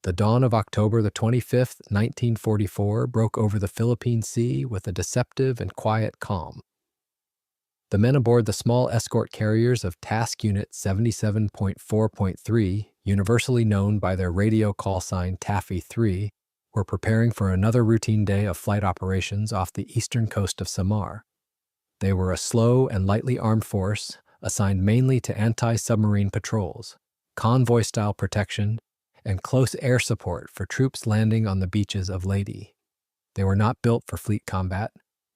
The dawn of October the 25th, 1944, broke over the Philippine Sea with a deceptive and quiet calm. The men aboard the small escort carriers of Task Unit 77.4.3, universally known by their radio call sign Taffy 3, were preparing for another routine day of flight operations off the eastern coast of Samar. They were a slow and lightly armed force, assigned mainly to anti-submarine patrols, convoy-style protection, and close air support for troops landing on the beaches of Leyte. They were not built for fleet combat,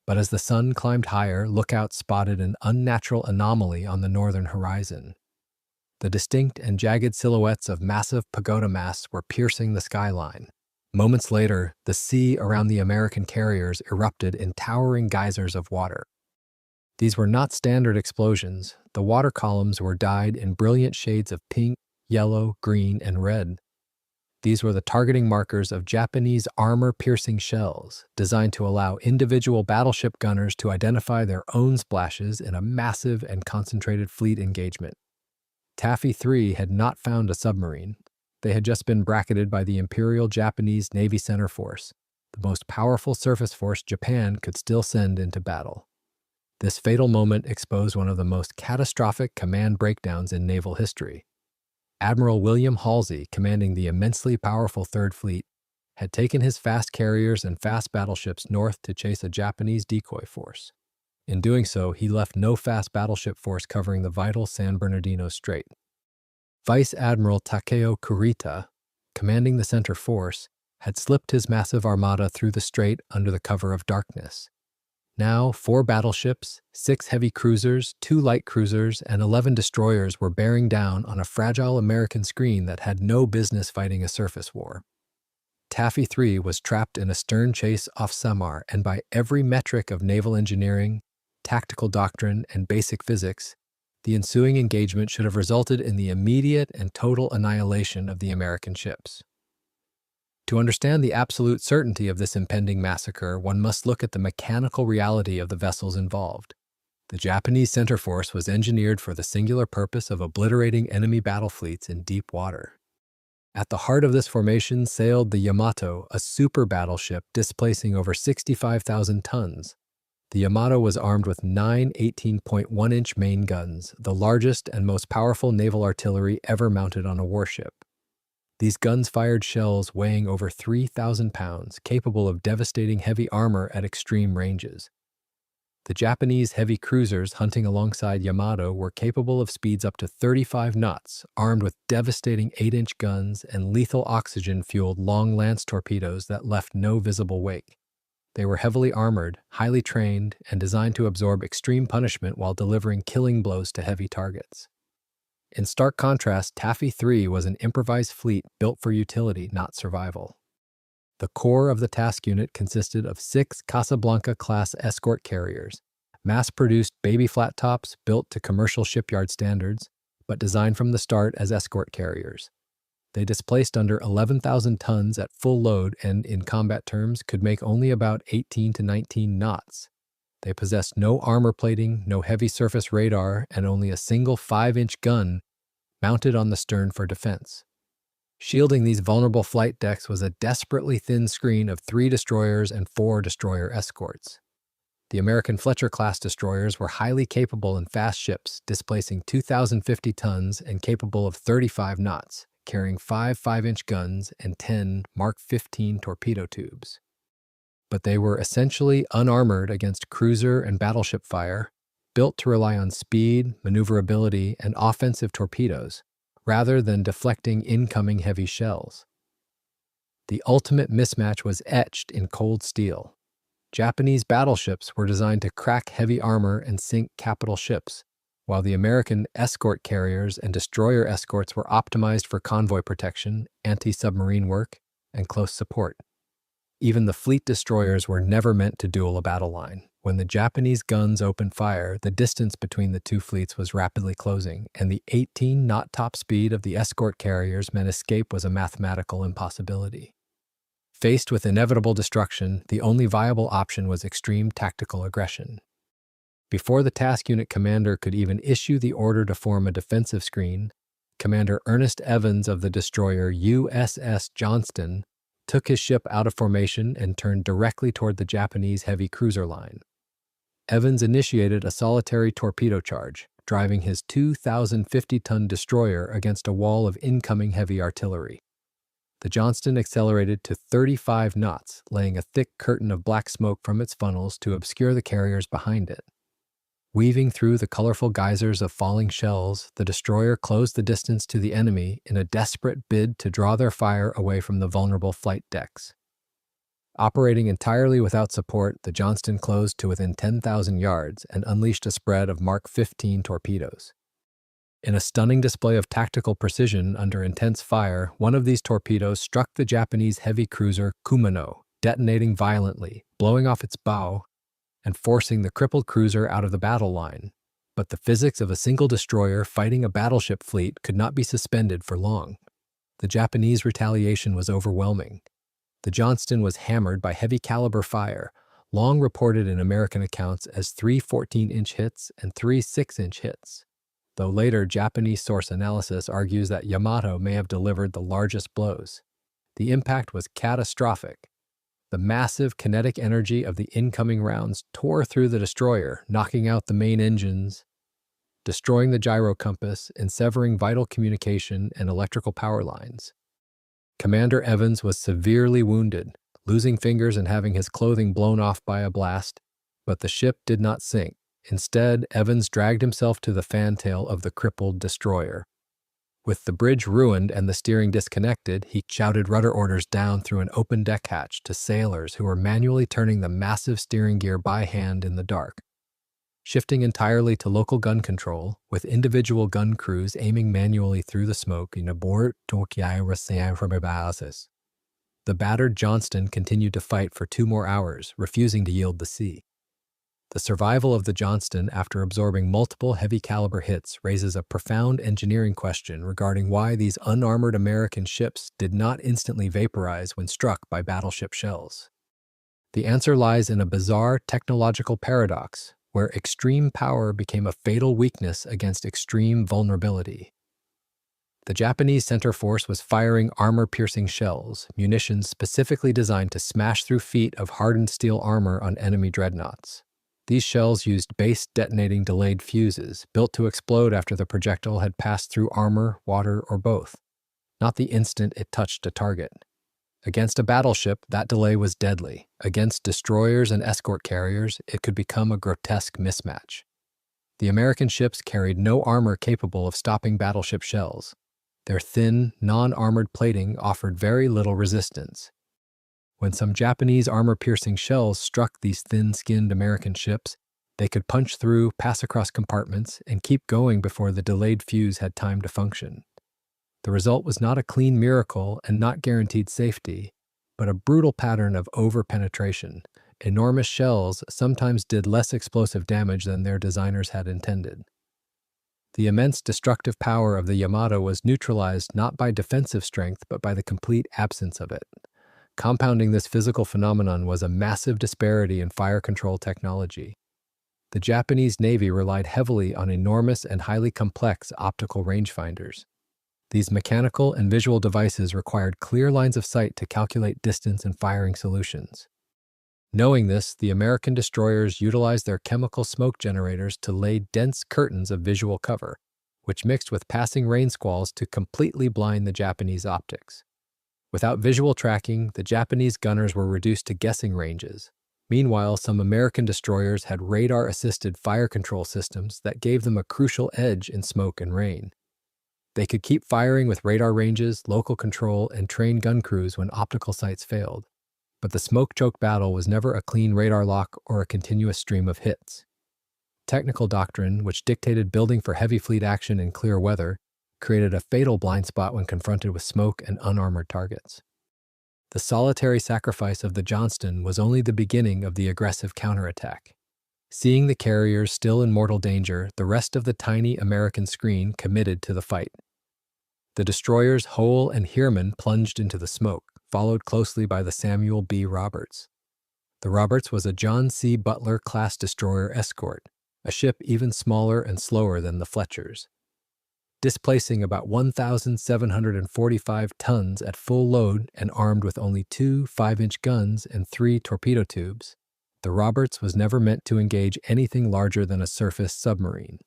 but as the sun climbed higher, lookouts spotted an unnatural anomaly on the northern horizon. The distinct and jagged silhouettes of massive pagoda masts were piercing the skyline. Moments later, the sea around the American carriers erupted in towering geysers of water. These were not standard explosions. The water columns were dyed in brilliant shades of pink, yellow, green, and red. These were the targeting markers of Japanese armor-piercing shells, designed to allow individual battleship gunners to identify their own splashes in a massive and concentrated fleet engagement. Taffy 3 had not found a submarine. They had just been bracketed by the Imperial Japanese Navy Center Force, the most powerful surface force Japan could still send into battle. This fatal moment exposed one of the most catastrophic command breakdowns in naval history. Admiral William Halsey, commanding the immensely powerful Third Fleet, had taken his fast carriers and fast battleships north to chase a Japanese decoy force. In doing so, he left no fast battleship force covering the vital San Bernardino Strait. Vice Admiral Takeo Kurita, commanding the center force, had slipped his massive armada through the strait under the cover of darkness. Now, 4 battleships, 6 heavy cruisers, 2 light cruisers, and 11 destroyers were bearing down on a fragile American screen that had no business fighting a surface war. Taffy 3 was trapped in a stern chase off Samar, and by every metric of naval engineering, tactical doctrine, and basic physics, the ensuing engagement should have resulted in the immediate and total annihilation of the American ships. To understand the absolute certainty of this impending massacre, one must look at the mechanical reality of the vessels involved. The Japanese center force was engineered for the singular purpose of obliterating enemy battle fleets in deep water. At the heart of this formation sailed the Yamato, a super battleship displacing over 65,000 tons. The Yamato was armed with 9 18.1-inch main guns, the largest and most powerful naval artillery ever mounted on a warship. These guns fired shells weighing over 3,000 pounds, capable of devastating heavy armor at extreme ranges. The Japanese heavy cruisers hunting alongside Yamato were capable of speeds up to 35 knots, armed with devastating 8-inch guns and lethal oxygen-fueled long lance torpedoes that left no visible wake. They were heavily armored, highly trained, and designed to absorb extreme punishment while delivering killing blows to heavy targets. In stark contrast, Taffy 3 was an improvised fleet built for utility, not survival. The core of the task unit consisted of 6 Casablanca-class escort carriers, mass-produced baby flat tops built to commercial shipyard standards, but designed from the start as escort carriers. They displaced under 11,000 tons at full load and, in combat terms, could make only about 18 to 19 knots. They possessed no armor plating, no heavy surface radar, and only a single 5-inch gun mounted on the stern for defense. Shielding these vulnerable flight decks was a desperately thin screen of 3 destroyers and 4 destroyer escorts. The American Fletcher-class destroyers were highly capable and fast ships, displacing 2,050 tons and capable of 35 knots, carrying 5 5-inch guns and 10 Mark 15 torpedo tubes. But they were essentially unarmored against cruiser and battleship fire, built to rely on speed, maneuverability, and offensive torpedoes, rather than deflecting incoming heavy shells. The ultimate mismatch was etched in cold steel. Japanese battleships were designed to crack heavy armor and sink capital ships, while the American escort carriers and destroyer escorts were optimized for convoy protection, anti-submarine work, and close support. Even the fleet destroyers were never meant to duel a battle line. When the Japanese guns opened fire, the distance between the 2 fleets was rapidly closing, and the 18-knot top speed of the escort carriers meant escape was a mathematical impossibility. Faced with inevitable destruction, the only viable option was extreme tactical aggression. Before the task unit commander could even issue the order to form a defensive screen, Commander Ernest Evans of the destroyer USS Johnston took his ship out of formation and turned directly toward the Japanese heavy cruiser line. Evans initiated a solitary torpedo charge, driving his 2,050-ton destroyer against a wall of incoming heavy artillery. The Johnston accelerated to 35 knots, laying a thick curtain of black smoke from its funnels to obscure the carriers behind it. Weaving through the colorful geysers of falling shells, the destroyer closed the distance to the enemy in a desperate bid to draw their fire away from the vulnerable flight decks. Operating entirely without support, the Johnston closed to within 10,000 yards and unleashed a spread of Mark 15 torpedoes. In a stunning display of tactical precision under intense fire, one of these torpedoes struck the Japanese heavy cruiser Kumano, detonating violently, blowing off its bow, and forcing the crippled cruiser out of the battle line. But the physics of a single destroyer fighting a battleship fleet could not be suspended for long. The Japanese retaliation was overwhelming. The Johnston was hammered by heavy caliber fire, long reported in American accounts as 3 14-inch hits and 3 6-inch hits, though later Japanese source analysis argues that Yamato may have delivered the largest blows. The impact was catastrophic. The massive kinetic energy of the incoming rounds tore through the destroyer, knocking out the main engines, destroying the gyro compass, and severing vital communication and electrical power lines. Commander Evans was severely wounded, losing fingers and having his clothing blown off by a blast, but the ship did not sink. Instead, Evans dragged himself to the fantail of the crippled destroyer. With the bridge ruined and the steering disconnected, he shouted rudder orders down through an open deck hatch to sailors who were manually turning the massive steering gear by hand in the dark. Shifting entirely to local gun control, with individual gun crews aiming manually through the smoke in abort the battered Johnston continued to fight for 2 more hours, refusing to yield the sea. The survival of the Johnston after absorbing multiple heavy-caliber hits raises a profound engineering question regarding why these unarmored American ships did not instantly vaporize when struck by battleship shells. The answer lies in a bizarre technological paradox, where extreme power became a fatal weakness against extreme vulnerability. The Japanese center force was firing armor-piercing shells, munitions specifically designed to smash through feet of hardened steel armor on enemy dreadnoughts. These shells used base-detonating delayed fuses, built to explode after the projectile had passed through armor, water, or both, not the instant it touched a target. Against a battleship, that delay was deadly. Against destroyers and escort carriers, it could become a grotesque mismatch. The American ships carried no armor capable of stopping battleship shells. Their thin, non-armored plating offered very little resistance. When some Japanese armor-piercing shells struck these thin-skinned American ships, they could punch through, pass across compartments, and keep going before the delayed fuse had time to function. The result was not a clean miracle and not guaranteed safety, but a brutal pattern of over-penetration. Enormous shells sometimes did less explosive damage than their designers had intended. The immense destructive power of the Yamato was neutralized not by defensive strength but by the complete absence of it. Compounding this physical phenomenon was a massive disparity in fire control technology. The Japanese Navy relied heavily on enormous and highly complex optical rangefinders. These mechanical and visual devices required clear lines of sight to calculate distance and firing solutions. Knowing this, the American destroyers utilized their chemical smoke generators to lay dense curtains of visual cover, which mixed with passing rain squalls to completely blind the Japanese optics. Without visual tracking, the Japanese gunners were reduced to guessing ranges. Meanwhile, some American destroyers had radar-assisted fire control systems that gave them a crucial edge in smoke and rain. They could keep firing with radar ranges, local control, and trained gun crews when optical sights failed. But the smoke-choke battle was never a clean radar lock or a continuous stream of hits. Technical doctrine, which dictated building for heavy fleet action in clear weather, created a fatal blind spot when confronted with smoke and unarmored targets. The solitary sacrifice of the Johnston was only the beginning of the aggressive counterattack. Seeing the carriers still in mortal danger, the rest of the tiny American screen committed to the fight. The destroyers Hoel and Heermann plunged into the smoke, followed closely by the Samuel B. Roberts. The Roberts was a John C. Butler-class destroyer escort, a ship even smaller and slower than the Fletchers. displacing about 1,745 tons at full load and armed with only two 5-inch guns and 3 torpedo tubes. The Roberts was never meant to engage anything larger than a surface submarine.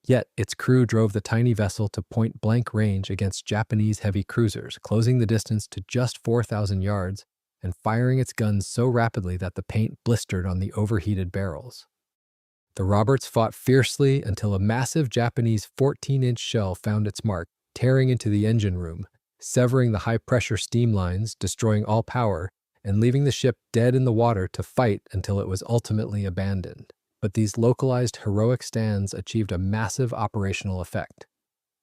Yet, its crew drove the tiny vessel to point-blank range against Japanese heavy cruisers, closing the distance to just 4,000 yards and firing its guns so rapidly that the paint blistered on the overheated barrels. The Roberts fought fiercely until a massive Japanese 14-inch shell found its mark, tearing into the engine room, severing the high-pressure steam lines, destroying all power, and leaving the ship dead in the water to fight until it was ultimately abandoned. But these localized heroic stands achieved a massive operational effect.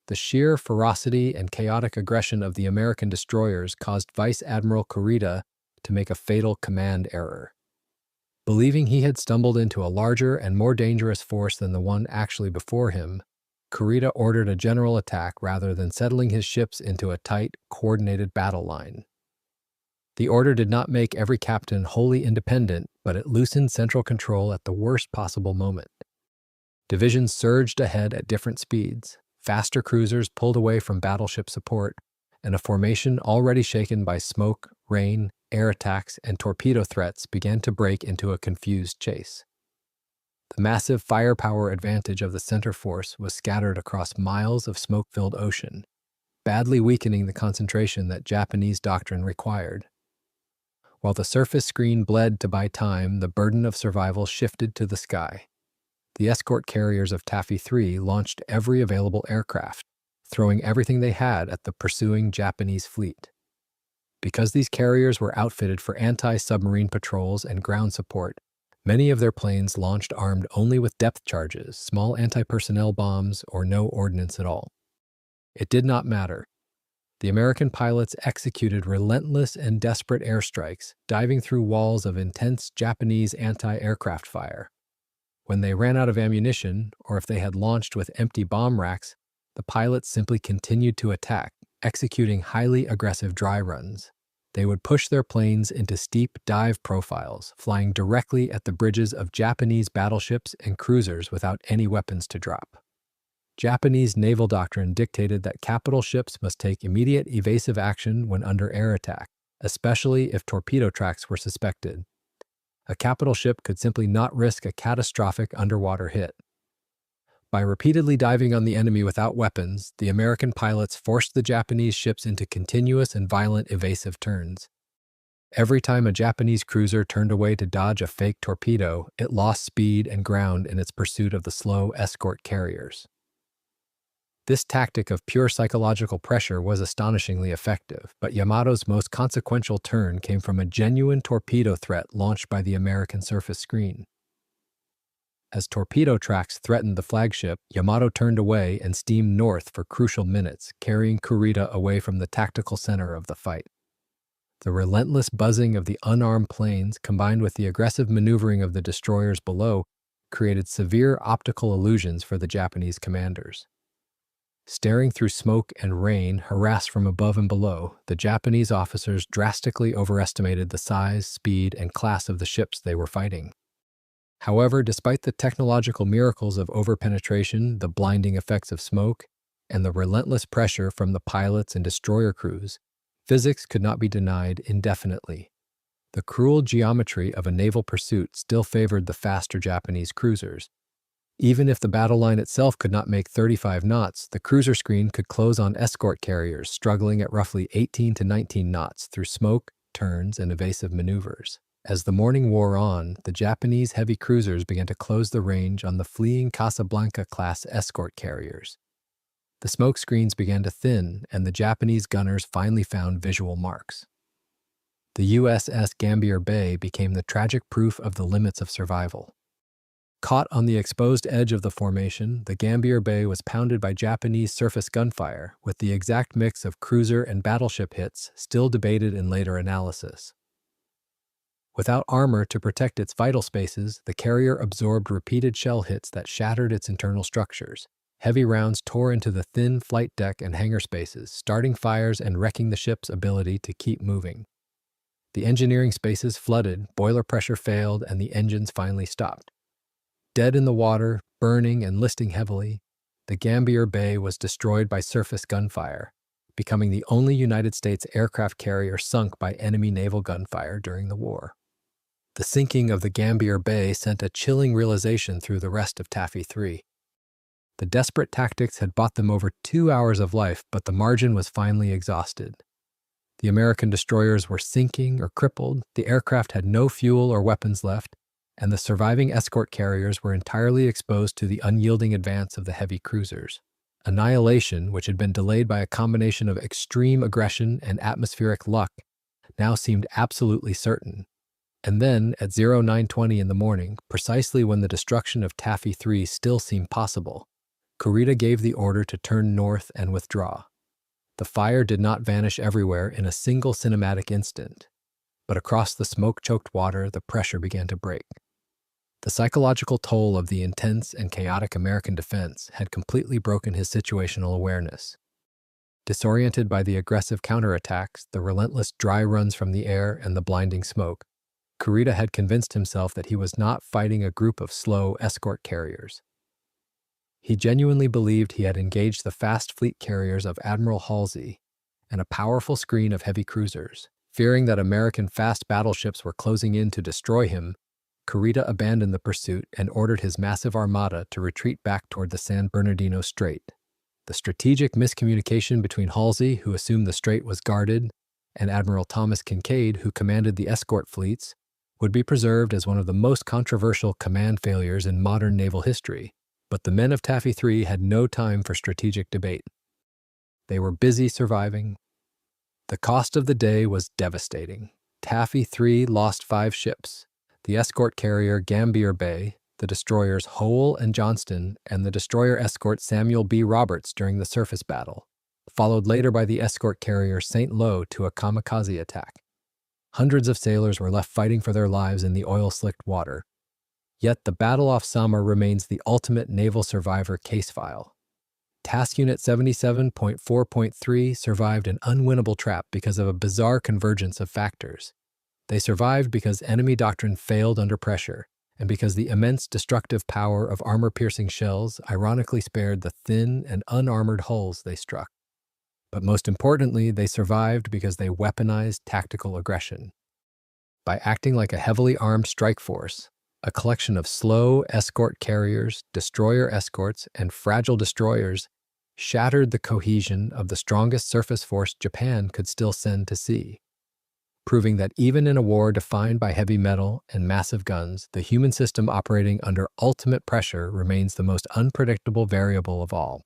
The sheer ferocity and chaotic aggression of the American destroyers caused Vice Admiral Kurita to make a fatal command error. Believing he had stumbled into a larger and more dangerous force than the one actually before him, Kurita ordered a general attack rather than settling his ships into a tight, coordinated battle line. The order did not make every captain wholly independent, but it loosened central control at the worst possible moment. Divisions surged ahead at different speeds, faster cruisers pulled away from battleship support, and a formation already shaken by smoke, rain, air attacks, and torpedo threats began to break into a confused chase. The massive firepower advantage of the center force was scattered across miles of smoke-filled ocean, badly weakening the concentration that Japanese doctrine required. While the surface screen bled to buy time, the burden of survival shifted to the sky. The escort carriers of Taffy 3 launched every available aircraft, throwing everything they had at the pursuing Japanese fleet. Because these carriers were outfitted for anti-submarine patrols and ground support, many of their planes launched armed only with depth charges, small anti-personnel bombs, or no ordnance at all. It did not matter. The American pilots executed relentless and desperate airstrikes, diving through walls of intense Japanese anti-aircraft fire. When they ran out of ammunition, or if they had launched with empty bomb racks, the pilots simply continued to attack, executing highly aggressive dry runs. They would push their planes into steep dive profiles, flying directly at the bridges of Japanese battleships and cruisers without any weapons to drop. Japanese naval doctrine dictated that capital ships must take immediate evasive action when under air attack, especially if torpedo tracks were suspected. A capital ship could simply not risk a catastrophic underwater hit. By repeatedly diving on the enemy without weapons, the American pilots forced the Japanese ships into continuous and violent evasive turns. Every time a Japanese cruiser turned away to dodge a fake torpedo, it lost speed and ground in its pursuit of the slow escort carriers. This tactic of pure psychological pressure was astonishingly effective, but Yamato's most consequential turn came from a genuine torpedo threat launched by the American surface screen. As torpedo tracks threatened the flagship, Yamato turned away and steamed north for crucial minutes, carrying Kurita away from the tactical center of the fight. The relentless buzzing of the unarmed planes, combined with the aggressive maneuvering of the destroyers below, created severe optical illusions for the Japanese commanders. Staring through smoke and rain, harassed from above and below, the Japanese officers drastically overestimated the size, speed, and class of the ships they were fighting. However, despite the technological miracles of overpenetration, the blinding effects of smoke, and the relentless pressure from the pilots and destroyer crews, physics could not be denied indefinitely. The cruel geometry of a naval pursuit still favored the faster Japanese cruisers. Even if the battle line itself could not make 35 knots, the cruiser screen could close on escort carriers struggling at roughly 18 to 19 knots through smoke, turns, and evasive maneuvers. As the morning wore on, the Japanese heavy cruisers began to close the range on the fleeing Casablanca-class escort carriers. The smoke screens began to thin, and the Japanese gunners finally found visual marks. The USS Gambier Bay became the tragic proof of the limits of survival. Caught on the exposed edge of the formation, the Gambier Bay was pounded by Japanese surface gunfire, with the exact mix of cruiser and battleship hits still debated in later analysis. Without armor to protect its vital spaces, the carrier absorbed repeated shell hits that shattered its internal structures. Heavy rounds tore into the thin flight deck and hangar spaces, starting fires and wrecking the ship's ability to keep moving. The engineering spaces flooded, boiler pressure failed, and the engines finally stopped. Dead in the water, burning and listing heavily, the Gambier Bay was destroyed by surface gunfire, becoming the only United States aircraft carrier sunk by enemy naval gunfire during the war. The sinking of the Gambier Bay sent a chilling realization through the rest of Taffy 3. The desperate tactics had bought them over 2 hours of life, but the margin was finally exhausted. The American destroyers were sinking or crippled, the aircraft had no fuel or weapons left, and the surviving escort carriers were entirely exposed to the unyielding advance of the heavy cruisers. Annihilation, which had been delayed by a combination of extreme aggression and atmospheric luck, now seemed absolutely certain. And then, at 0920 in the morning, precisely when the destruction of Taffy 3 still seemed possible, Kurita gave the order to turn north and withdraw. The fire did not vanish everywhere in a single cinematic instant, but across the smoke-choked water the pressure began to break. The psychological toll of the intense and chaotic American defense had completely broken his situational awareness. Disoriented by the aggressive counterattacks, the relentless dry runs from the air, and the blinding smoke, Kurita had convinced himself that he was not fighting a group of slow escort carriers. He genuinely believed he had engaged the fast fleet carriers of Admiral Halsey and a powerful screen of heavy cruisers. Fearing that American fast battleships were closing in to destroy him, Kurita abandoned the pursuit and ordered his massive armada to retreat back toward the San Bernardino Strait. The strategic miscommunication between Halsey, who assumed the strait was guarded, and Admiral Thomas Kincaid, who commanded the escort fleets, would be preserved as one of the most controversial command failures in modern naval history. But the men of Taffy 3 had no time for strategic debate. They were busy surviving. The cost of the day was devastating. Taffy 3 lost 5 ships: the escort carrier Gambier Bay, the destroyers Hoel and Johnston, and the destroyer escort Samuel B. Roberts during the surface battle, followed later by the escort carrier St. Lo to a kamikaze attack. Hundreds of sailors were left fighting for their lives in the oil-slicked water. Yet the battle off Samar remains the ultimate naval survivor case file. Task Unit 77.4.3 survived an unwinnable trap because of a bizarre convergence of factors. They survived because enemy doctrine failed under pressure, and because the immense destructive power of armor-piercing shells ironically spared the thin and unarmored hulls they struck. But most importantly, they survived because they weaponized tactical aggression. By acting like a heavily armed strike force, a collection of slow escort carriers, destroyer escorts, and fragile destroyers shattered the cohesion of the strongest surface force Japan could still send to sea, proving that even in a war defined by heavy metal and massive guns, the human system operating under ultimate pressure remains the most unpredictable variable of all.